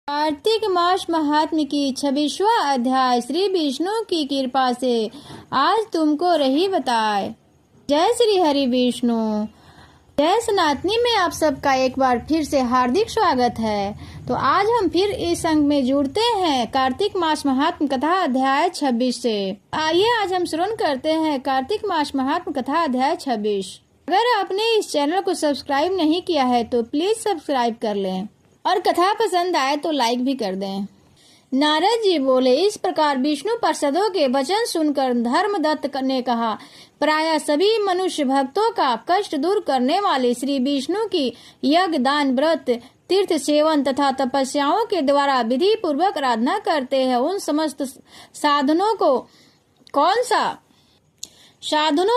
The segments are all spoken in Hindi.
कार्तिक मास महात्म्य की 26वां अध्याय श्री विष्णु की कृपा से आज तुमको रही बताए। जय श्री हरि विष्णु। जय सनातनी में आप सबका एक बार फिर से हार्दिक स्वागत है। तो आज हम फिर इस अंग में जुड़ते हैं कार्तिक मास महात्म्य कथा अध्याय 26 से। आइए आज हम श्रवण करते हैं कार्तिक मास महात्म्य कथा अध्याय 26। अगर आपने इस चैनल को सब्सक्राइब नहीं किया है तो प्लीज सब्सक्राइब कर लें और कथा पसंद आए तो लाइक भी कर दें। नारद जी बोले, इस प्रकार विष्णु पार्षदों के वचन सुनकर धर्मदत्त ने कहा, प्रायः सभी मनुष्य भक्तों का कष्ट दूर करने वाले श्री विष्णु की यज्ञ, दान, व्रत, तीर्थ सेवन तथा तपस्याओं के द्वारा विधि पूर्वक आराधना करते हैं। उन समस्त साधनों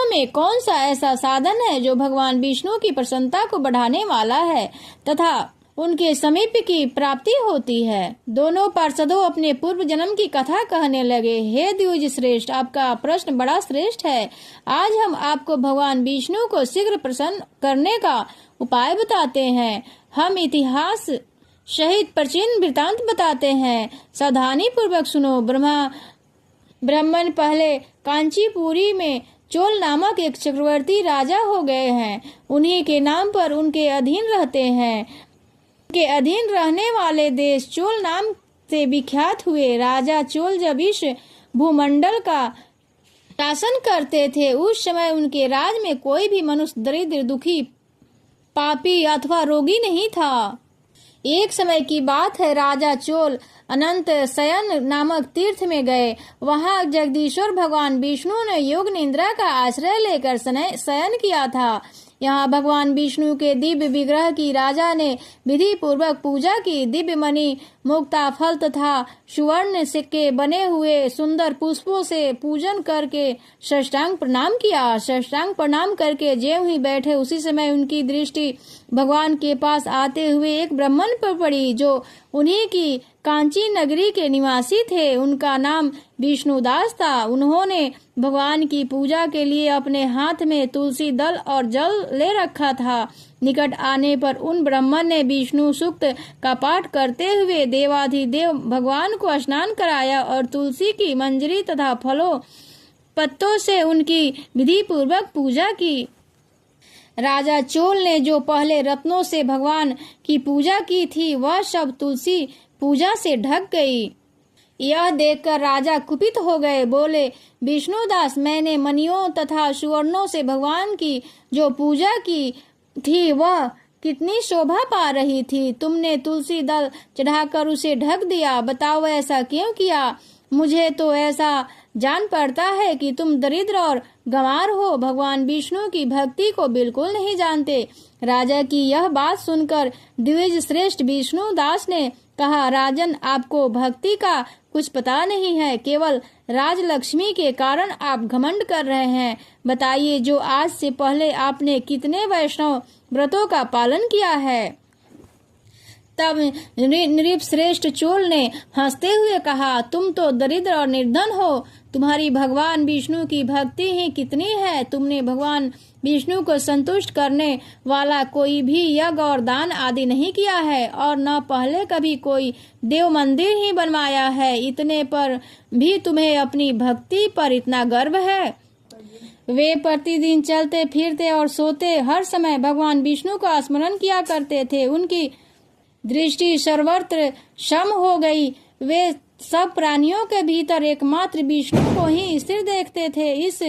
में कौन सा ऐसा साधन है जो भगवान विष्णु की प्रसन्नता को बढ़ाने वाला है तथा उनके समीप की प्राप्ति होती है। दोनों पार्षदों अपने पूर्व जन्म की कथा कहने लगे। हे द्विज श्रेष्ठ, आपका प्रश्न बड़ा श्रेष्ठ है। आज हम आपको भगवान विष्णु को शीघ्र प्रसन्न करने का उपाय बताते हैं। हम इतिहास सहित प्राचीन वृतांत बताते हैं। सावधानी पूर्वक सुनो। ब्राह्मण पहले कांचीपुरी में चोल नामक एक चक्रवर्ती राजा हो गए हैं। उन्हीं के नाम पर उनके अधीन रहते हैं। के अधीन रहने वाले देश चोल नाम से विख्यात हुए। राजा चोल जब इस भूमंडल का शासन करते थे उस समय उनके राज में कोई भी मनुष्य दरिद्र, दुखी, पापी अथवा रोगी नहीं था। एक समय की बात है, राजा चोल अनंत शयन नामक तीर्थ में गए। वहां जगदीश्वर भगवान विष्णु ने योग निद्रा का आश्रय लेकर शयन किया था। यहाँ भगवान विष्णु के दिव्य विग्रह की राजा ने विधि पूर्वक पूजा की। दिव्य मणि, मुक्ता, फल तथा सुवर्ण से के बने हुए सुंदर पुष्पों से पूजन करके साष्टांग प्रणाम किया। साष्टांग प्रणाम करके ज्यों ही बैठे उसी समय उनकी दृष्टि भगवान के पास आते हुए एक ब्राह्मण पर पड़ी जो उन्हीं की कांची नगरी के निवासी थे। उनका नाम विष्णुदास था। उन्होंने भगवान की पूजा के लिए अपने हाथ में तुलसी दल और जल ले रखा था। निकट आने पर उन ब्राह्मण ने विष्णु सूक्त का पाठ करते हुए देवाधिदेव भगवान को स्नान कराया और तुलसी की मंजरी तथा फलों पत्तों से उनकी विधि पूर्वक पूजा की। राजा चोल ने जो पहले रत्नों से भगवान की पूजा की थी वह सब तुलसी पूजा से ढक गई। यह देखकर राजा कुपित हो गए। बोले, विष्णुदास, मैंने मणियों तथा सुवर्णों से भगवान की जो पूजा की थी वह कितनी शोभा पा रही थी। तुमने तुलसी दल चढ़ाकर उसे ढक दिया। बताओ ऐसा क्यों किया? मुझे तो ऐसा जान पड़ता है कि तुम दरिद्र और गंवार हो, भगवान विष्णु की भक्ति को बिल्कुल नहीं जानते। राजा की यह बात सुनकर द्विज श्रेष्ठ विष्णुदास ने कहा, राजन, आपको भक्ति का कुछ पता नहीं है। केवल राजलक्ष्मी के कारण आप घमंड कर रहे हैं। बताइए, जो आज से पहले आपने कितने वैष्णव व्रतों का पालन किया है? तब नृप श्रेष्ठ चोल ने हंसते हुए कहा, तुम तो दरिद्र और निर्धन हो। तुम्हारी भगवान विष्णु की भक्ति ही कितनी है। तुमने भगवान विष्णु को संतुष्ट करने वाला कोई भी यज्ञ और दान आदि नहीं किया है और न पहले कभी कोई देव मंदिर ही बनवाया है। इतने पर भी तुम्हें अपनी भक्ति पर इतना गर्व है। वे प्रतिदिन चलते फिरते और सोते हर समय भगवान विष्णु का स्मरण किया करते थे। उनकी दृष्टि सर्वत्र सम हो गई। वे सब प्राणियों के भीतर एकमात्र विष्णु को ही स्थिर देखते थे। इस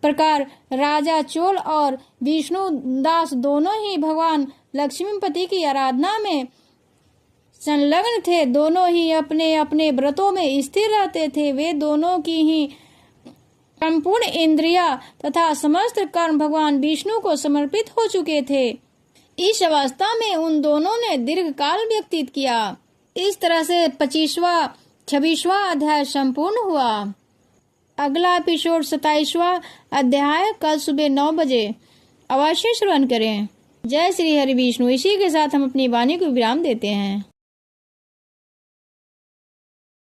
प्रकार राजा चोल और विष्णुदास दोनों ही भगवान लक्ष्मीपति की आराधना में संलग्न थे। दोनों ही अपने अपने व्रतों में स्थिर रहते थे। वे दोनों की ही संपूर्ण इंद्रिया तथा समस्त कर्म भगवान विष्णु को समर्पित हो चुके थे। इस अवस्था में उन दोनों ने दीर्घ काल व्यतीत किया। इस तरह से 26वां अध्याय संपूर्ण हुआ। अगला एपिसोड 27वां अध्याय कल सुबह 9 बजे अवश्य श्रवण करें। जय श्री हरि विष्णु। इसी के साथ हम अपनी वाणी को विराम देते हैं।